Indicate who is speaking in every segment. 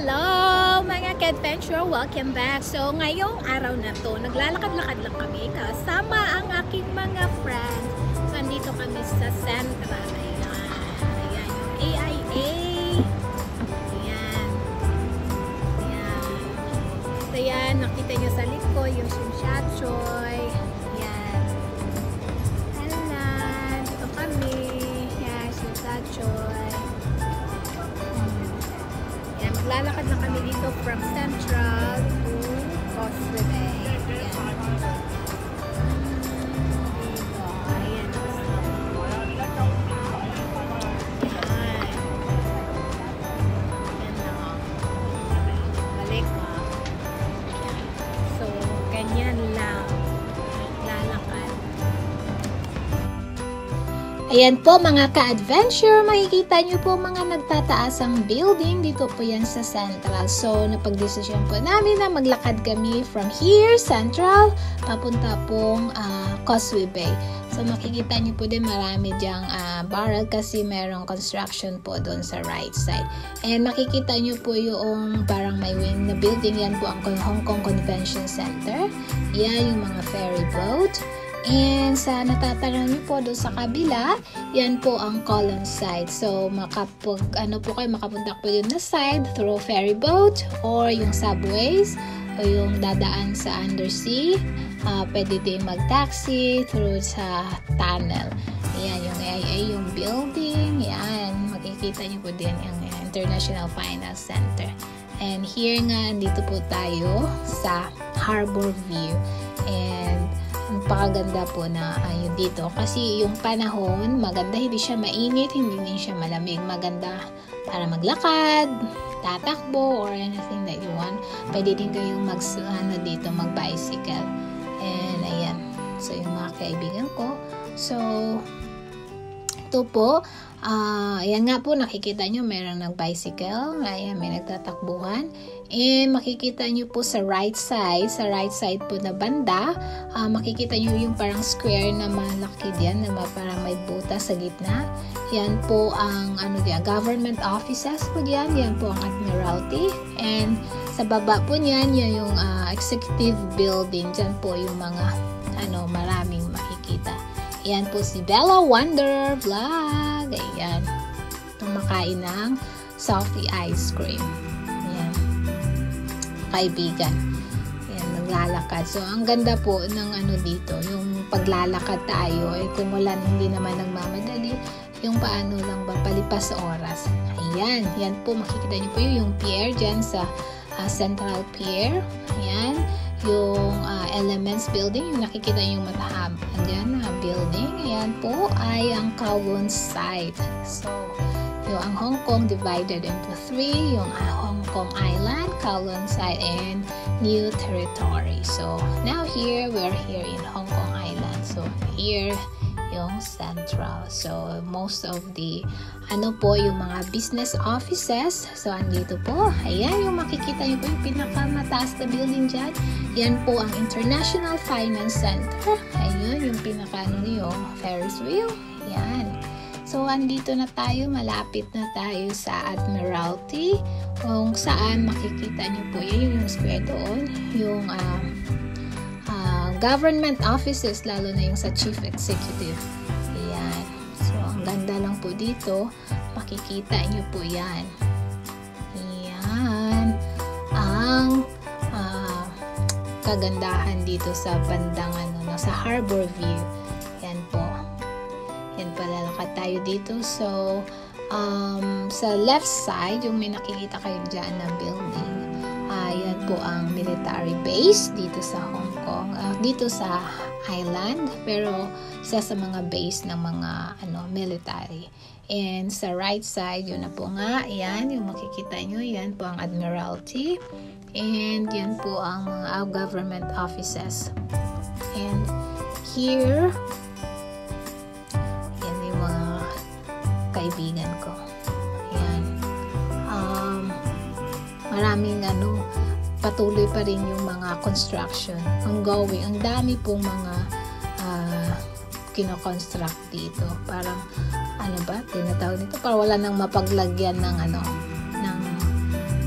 Speaker 1: Hello mga ka-adventure! Welcome back! So ngayong araw na to, naglalakad-lakad lang kami kasama ang aking mga friends. So andito kami sa Central. Ayan yung AIA. So yan, nakita nyo sa likod yung Shinshachoy. Ayan. Ayan, dito kami. Ayan, Shinshachoy. Maglalakad na kami dito from Central to Causeway Bay. Ayan. Balik. So, ganyan lang. Lalakad. Ayan po mga ka-adventure, makikita nyo po mga nagtataasang building. Dito po yan sa Central. So, napag-desisyon po namin na maglakad kami from here, Central, papunta pong Causeway Bay. So, makikita nyo po din marami dyang barrel kasi merong construction po doon sa right side. And makikita nyo po yung parang may wing na building. Yan po ang Hong Kong Convention Center. Yan yung mga ferry boat. And sa natatanong niyo po doon sa kabila, yan po ang Colon side. So, makapunta po yun na side through ferry boat or yung subways o yung dadaan sa undersea. Pwede din mag-taxi through sa tunnel. Ayan, yung AIA, yung building. Yan, makikita niyo po din yung International Finance Center. And here nga, dito po tayo sa Harbor View. And napakaganda po na ayun dito kasi yung panahon maganda, hindi siya mainit, hindi din siya malamig, maganda para maglakad, tatakbo or anything that you want. Pwede din kayong dito mag-bicycle. And ayan, so yung mga kaibigan ko, so ito po, ayan nga po, nakikita nyo merong nag-bicycle, ayan, may nagtatakbuhan. And makikita nyo po sa right side po na banda, makikita nyo yung parang square na malaki diyan, na parang may butas sa gitna. Yan po ang government offices po diyan, yan po ang Admiralty. And sa baba po niyan, yan yung executive building, diyan po yung mga maraming makikita. Yan po si Bella Wonder Vlog. Ayan. Tumakain ng Softee ice cream. Ayan. Kaibigan. Ayan, naglalakad. So, ang ganda po ng dito. Yung paglalakad tayo, kung wala, hindi naman nagmamadali, yung paano lang ba palipas sa oras. Ayan. Yan po, makikita niyo po yung pier dyan sa Central Pier. Ayan. Yung Elements Building, yung nakikita yung matahab. Ayan, building. Ayan po ay ang Kowloon side. So, ang Hong Kong divided into 3. Yung Hong Kong Island, Kowloon side, and New Territory. So, now we're here in Hong Kong Island. So, here yung Central. So, most of the yung mga business offices. So, andito po. Ayan, yung makikita nyo po yung pinakamataas na building dyan. Yan po ang International Finance Center. Ayun, yung yung Ferris wheel. Ayan. So, andito na tayo. Malapit na tayo sa Admiralty. Kung saan makikita nyo po. Yan yung square doon. Yung government offices, lalo na yung sa chief executive. Ayan. So, ang ganda lang po dito. Makikita nyo po yan. Ayan. Ang kagandahan dito sa bandang sa Harbor View. Yan po. Yan pala, lakad tayo dito. So, sa left side, yung may nakikita kayo dyan na building, yan po ang military base dito sa Hong Kong, dito sa island, pero isa sa mga base ng mga military. And sa right side, yun na po nga, yan yung makikita nyo, yan po ang Admiralty, and yan po ang mga government offices. And here, yan yung mga kaibigan ko. Ayan. Maraming patuloy pa rin yung mga construction ongoing. Ang dami pong mga kino-construct dito. Parang tinatawag nito, para wala nang mapaglagyan ng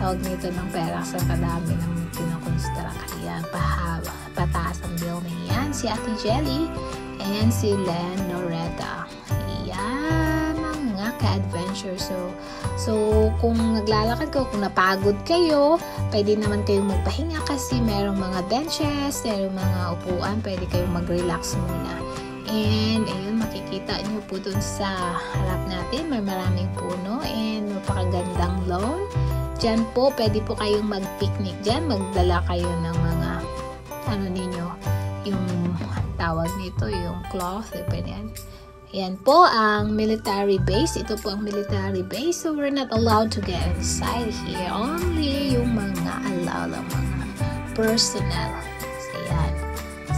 Speaker 1: tawag nito ng pera sa kadami ng pinakonstruct. Ayan, pataas ang building. Yan, si Ate Jelly and si Len Loretta. Ayan, mga ka-adventure. So, kung naglalakad kayo, kung napagod kayo, pwede naman kayong magpahinga kasi merong mga benches, merong mga upuan, pwede kayong mag-relax muna. And, ayun, makikita nyo po dun sa harap natin, may maraming puno and napakagandang lawn. Diyan po, pwede po kayong mag-picnic dyan, magdala kayo ng mga, yung tawag nito, yung cloth, pwede yan. Yan po ang military base. Ito po ang military base. So, we're not allowed to get inside here. Only yung mga allowed ang mga personnel. So, yan.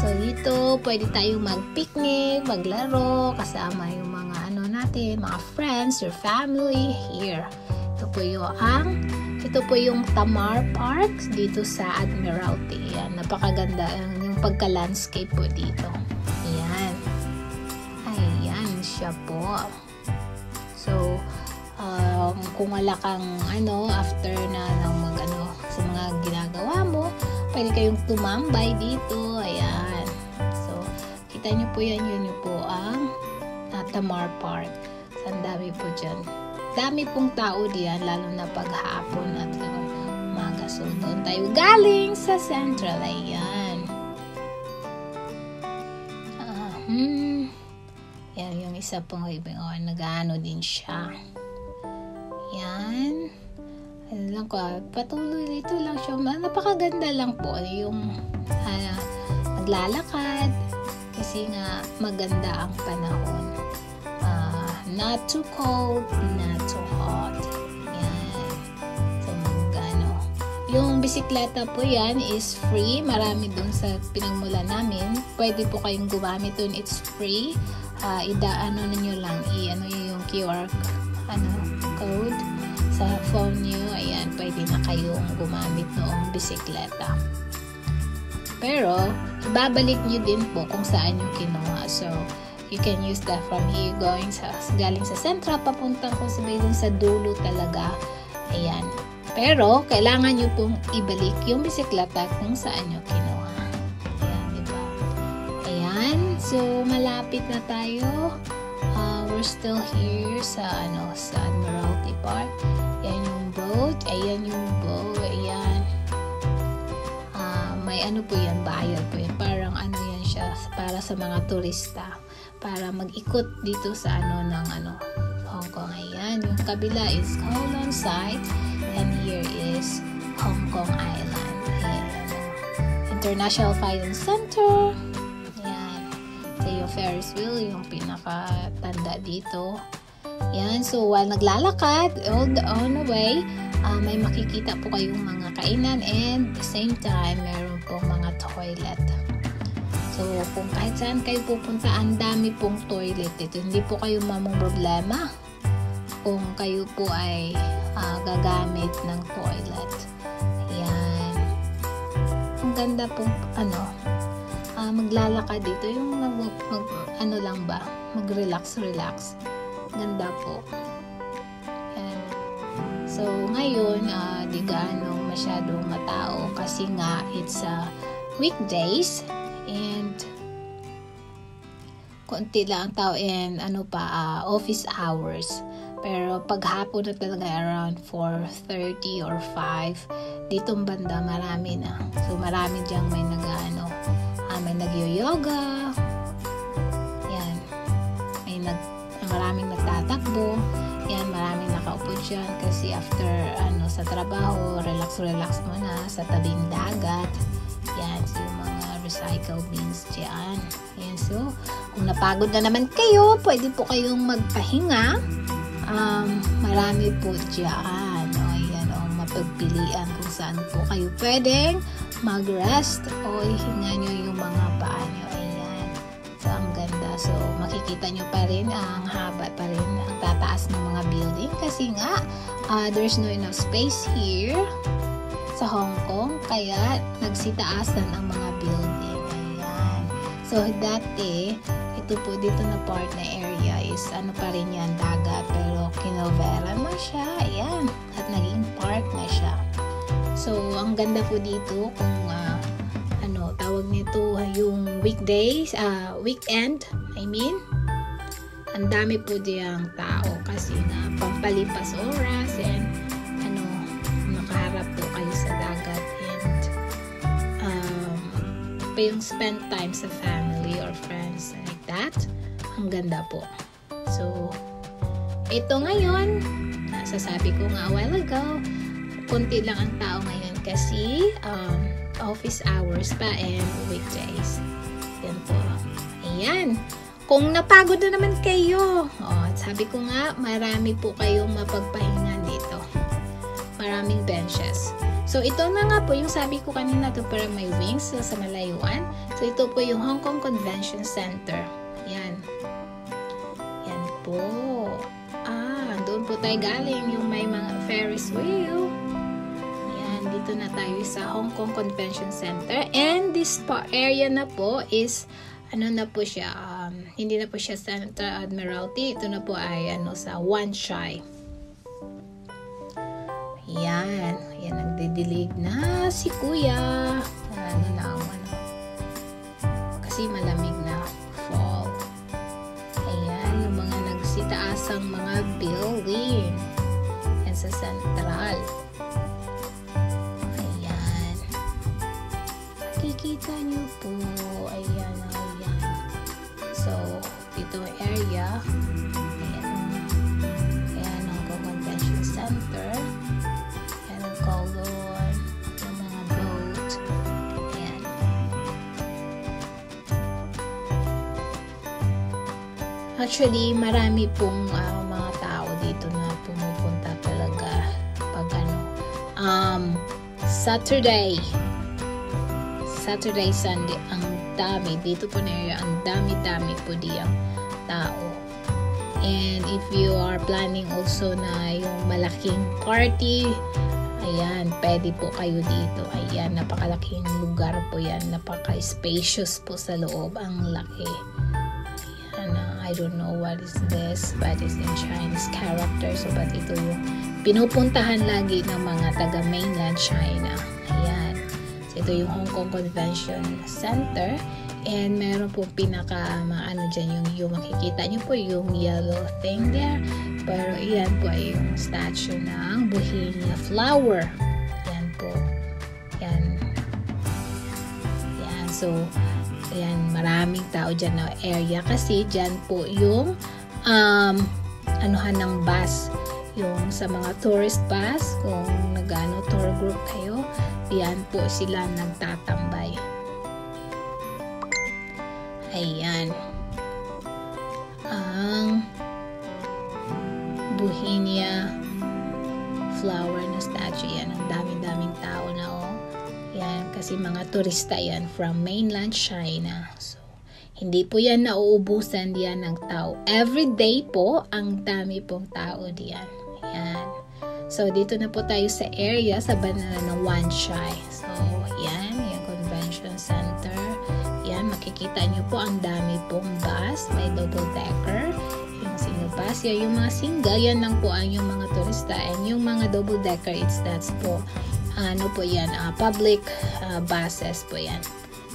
Speaker 1: So, dito, pwede tayong mag-picnic, maglaro, kasama yung mga natin, mga friends, your family, here. Ito po yung Tamar Park dito sa Admiralty. Yan. Napakaganda yung pagka-landscape po dito. Yan. Siya po. So, kung wala kang after na sa mga ginagawa mo, pwede kayong tumambay dito. Ayan. So, kita nyo po yan. Yun po ang Tamar Park. Ang dami po dyan. Dami pong tao diyan, lalo na paghapon at umaga. So, doon tayo galing sa Central. Ayan. Yan, yung isa pong kaibigan, nag-ano din siya. Yan. Ano lang ko, patuloy dito lang siya. Napakaganda lang po. Yung naglalakad. Kasi nga, maganda ang panahon. Not too cold, not too hot. Yan. So, yung bisikleta po yan is free. Marami dun sa pinagmula namin. Pwede po kayong gumamit dun. It's free. Ninyo lang, yung QR code sa phone nyo. Ayan, pwede na kayong gumamit noong bisikleta. Pero, ibabalik nyo din po kung saan yung kinuha. So, you can use that from here galing sa Central, papuntang kung sabihin dun sa dulo talaga. Ayan. Pero, kailangan nyo pong ibalik yung bisikleta kung saan nyo kinuha. So, malapit na tayo. We're still here sa Admiralty Park. Ayan yung boat. Ayan yung boat. Ayan. May po yan, bayad po yan. Parang yan siya, para sa mga turista. Para mag-ikot dito sa Hong Kong. Ayan. Yung kabila is Kowloon side. And here is Hong Kong Island. Ayan. International Finance Center. Yung Ferris wheel, yung pinakatanda dito. Yan. So, while naglalakad, on the way, may makikita po kayong mga kainan and at the same time, meron pong mga toilet. So, kung kahit saan kayo pupunta, ang dami pong toilet dito. Hindi po kayo problema kung kayo po ay gagamit ng toilet. Yan. Ang ganda pong maglalakad dito, yung mag-relax. Ganda po. Yan. So, ngayon, di gaano masyadong matao kasi nga it's weekdays and konti lang ang tao and office hours. Pero paghapon na talaga around 4:30 or 5, ditong banda marami na. So, marami diyang may may nag-yoga. Yan. Maraming nagtatakbo. Yan, maraming nakaupo dyan kasi after sa trabaho, relax muna sa tabing dagat. Yan, so yung mga recycle bins dyan. Yan, so kung napagod na naman kayo, pwede po kayong magpahinga. Marami po dyan. Mapagpilian kung saan po kayo pwedeng mag-rest o ihinga nyo yung mga paa nyo. Ayan. So, ang ganda. So, makikita nyo pa rin ang haba pa rin ang tataas ng mga building kasi nga, there's no enough space here sa Hong Kong kaya nagsitaasan ang mga building. Ayan. So, dati, ito po dito na part na area is pa rin yan, dagat, pero kinoveran mo siya. Ayan. At naging park na siya. ang ganda po dito kung tawag nito yung weekdays, weekend, I mean. Ang dami po diyang tao kasi na pampalipas oras and makaharap po kayo sa dagat and yung spend time sa family or friends like that. Ang ganda po. So, ito ngayon, nasasabi ko nga a while ago, konti lang ang tao ngayon kasi office hours pa and weekdays. Yan po. Ayan. Kung napagod na naman kayo, sabi ko nga, marami po kayong mapagpahingan dito. Maraming benches. So, ito na nga po yung sabi ko kanina to para may wings sa malayuan. So, ito po yung Hong Kong Convention Center. Yan. Yan po. Doon po tayo galing yung may mga Ferris wheel. Yan. Dito na tayo sa Hong Kong Convention Center. And this area na po is na po siya, hindi na po siya Central Admiralty. Ito na po ay sa Wan Chai. Yan. Yan, nagdidilig na si Kuya. Kasi malamig na fall. Ayan, yung mga nagsitaasang mga building. Yan sa Central. Ayan. Makikita nyo po. Ayan. So, ito area. Ayan ang Convention Center. Ayan ang Kowloon. Yung mga boat. Ayan. Actually, marami pong mga tao dito na pumupunta talaga pag Saturday, Sunday, ang dami. Dito po na area, ang dami-dami po diyang tao. And if you are planning also na yung malaking party, ayan, pwede po kayo dito. Ayan, napakalaking lugar po yan. Napaka-spacious po sa loob. Ang laki. Ayan, I don't know what is this, but it's in Chinese character. So, but ito yung pinupuntahan lagi ng mga taga mainland China. Ayan. So, ito yung Hong Kong Convention Center. And meron po pinaka dyan yung makikita nyo po yung yellow thing there. Pero yan po ay yung statue ng Bohemia flower. Yan po. Yan. Yan. So, ayan, maraming tao dyan na area kasi dyan po yung anuhan ng bus. Yung sa mga tourist bus, kung tour group kayo, yan po sila nagtatambay. Ayan. Ang Bohemia flower na statue yan. Ang daming-daming tao na Yan, kasi mga turista yan from mainland China. So, hindi po yan nauubusan diyan ng tao. Every day po, ang dami pong tao diyan. Ayan. So, dito na po tayo sa area, sa banana ng Wan Chai. So, yan, yung convention center. Yan, makikita nyo po ang dami pong bus. May double decker. Yung single bus. Yan, yung mga single, yan lang po ang yung mga turista. And yung mga double decker, that's po, public buses po yan.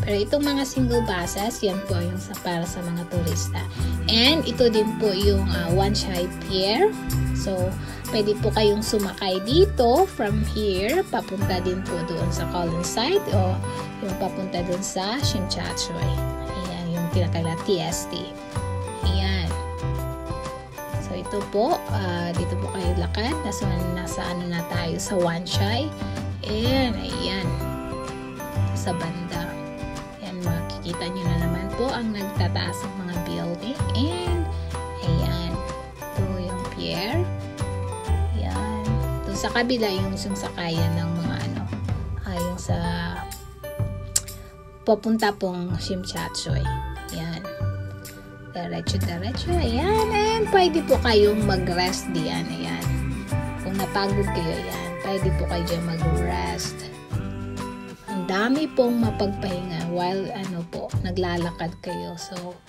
Speaker 1: Pero itong mga single buses, yan po yung para sa mga turista. And ito din po yung Wan Chai Pier. So, pwede po kayong sumakay dito from here, papunta din po doon sa Collins site o yung papunta doon sa Tsim Sha Tsui. Ayan, yung tinakala TST. Ayan. So, ito po, dito po kayo lakad. Nasa na tayo sa Wan Chai. And, ayan. Sa banda. Ayan, makikita nyo na naman po ang nagtataas ng mga building. And, ayan. Ito yung pier. Ayan. Ito sa kabila yung sakayan ng mga yung sa papunta pong Tsim Sha Tsui. Ayan. Diretso. Ayan. And pwede po kayong mag-rest diyan. Ayan. Kung napagod kayo, ayan. Pwede po kayo dyan mag-rest. Ang dami pong mapagpahinga while naglalakad kayo. So,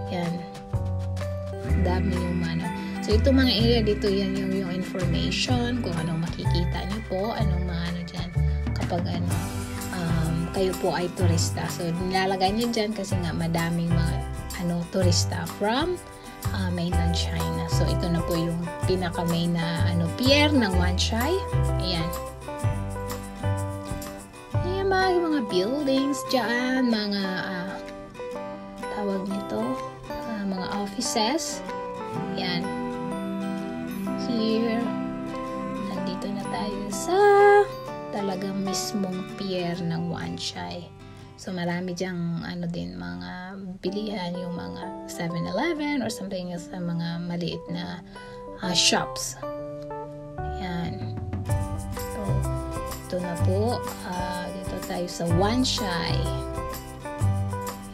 Speaker 1: yan. Ang dami yung So, itong mga area dito, yan yung information kung anong makikita nyo po, anong mga dyan. kapag kayo po ay turista. So, nilalagay niyo dyan kasi nga madaming mga turista from mainland China. So, ito na po yung pinaka-main na pier ng Wan Chai. Ayan. Ayan, mga buildings dyan, mga tawag nito, mga offices. Ayan. Here, nandito na tayo sa talagang mismong pier ng Wan Chai. So, marami dyang din, mga bilihan, yung mga 7-Eleven or something else, mga maliit na shops. Ayan. So, ito na po. Dito tayo sa Wan Chai.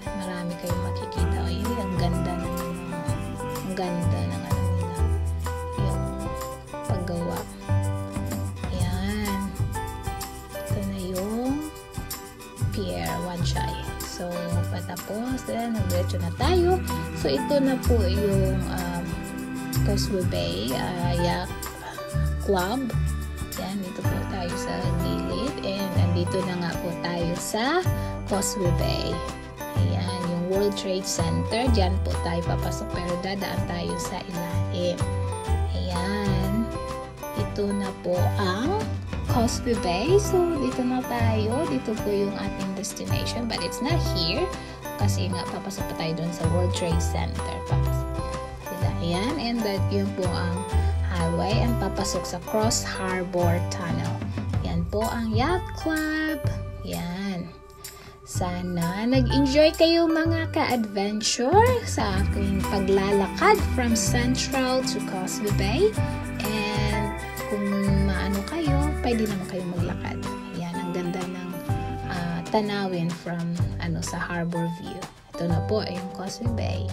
Speaker 1: Marami kayong makikita. Ayun, ang ganda ng nila. Yung paggawa. Ayan. Ito na yung pier, Wan Chai. So, patapos, nagdiretso na tayo. So, ito na po yung Causeway Bay Yacht Club. Yan, dito po tayo sa gilid. And, andito na nga po tayo sa Causeway Bay. Ayan, yung World Trade Center. Diyan po tayo papasok, pero dadaan tayo sa ilalim. Ayan. Ito na po ang Causeway Bay. So, dito na tayo. Dito po yung ating destination. But it's not here. Kasi nga, papasok pa tayo dun sa World Trade Center. Papasok. Diba? Ayan. And that yun po ang highway. And papasok sa Cross Harbor Tunnel. Yan po ang Yacht Club. Yan. Sana nag-enjoy kayo mga ka-adventure sa aking paglalakad from Central to Causeway Bay. And kung maano kayo, pwede naman kayo maglakad. Yan, ang ganda ng tanawin from sa Harbor View. Ito na po ay yung Causeway Bay.